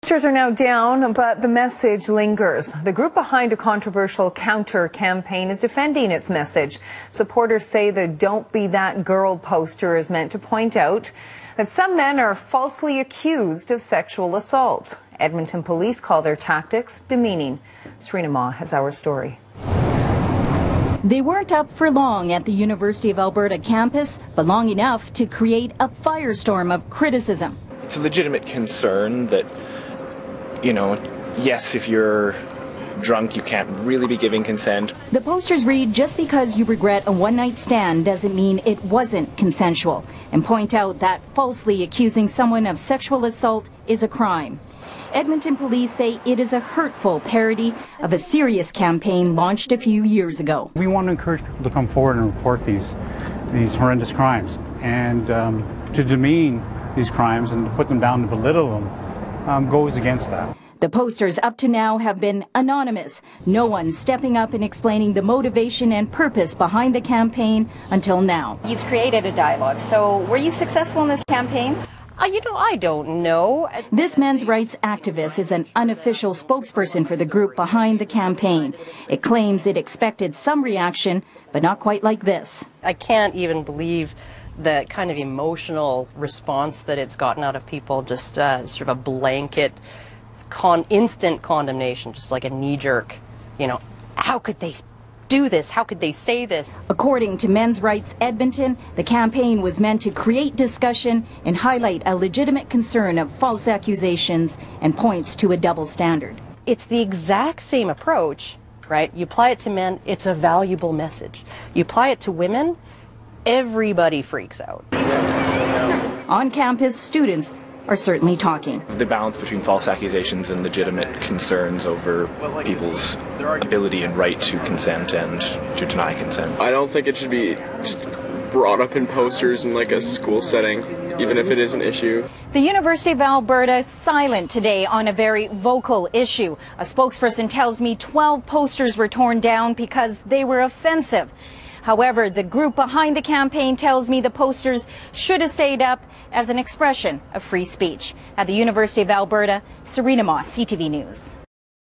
Posters are now down, but the message lingers. The group behind a controversial counter campaign is defending its message. Supporters say the "Don't Be That Girl" poster is meant to point out that some men are falsely accused of sexual assault. Edmonton police call their tactics demeaning. Serena Ma has our story. They weren't up for long at the University of Alberta campus, but long enough to create a firestorm of criticism. It's a legitimate concern that, yes, if you're drunk, you can't really be giving consent. The posters read, "Just because you regret a one-night stand doesn't mean it wasn't consensual," and point out that falsely accusing someone of sexual assault is a crime. Edmonton police say it is a hurtful parody of a serious campaign launched a few years ago. We want to encourage people to come forward and report these horrendous crimes, and to demean these crimes and to put them down, to belittle them, goes against that. The posters up to now have been anonymous. No one stepping up and explaining the motivation and purpose behind the campaign until now. You've created a dialogue, so were you successful in this campaign? I don't know. This men's rights activist is an unofficial spokesperson for the group behind the campaign. It claims it expected some reaction, but not quite like this. I can't even believe the kind of emotional response that it's gotten out of people, just sort of a blanket, instant condemnation, just like a knee-jerk, how could they do this? How could they say this? According to Men's Rights Edmonton, the campaign was meant to create discussion and highlight a legitimate concern of false accusations and points to a double standard. It's the exact same approach, right? You apply it to men, it's a valuable message. You apply it to women, everybody freaks out. On campus, students are certainly talking. The balance between false accusations and legitimate concerns over people's ability and right to consent and to deny consent. I don't think it should be just brought up in posters in like a school setting, even if it is an issue. The University of Alberta is silent today on a very vocal issue. A spokesperson tells me 12 posters were torn down because they were offensive. However, the group behind the campaign tells me the posters should have stayed up as an expression of free speech. At the University of Alberta, Serena Ma, CTV News.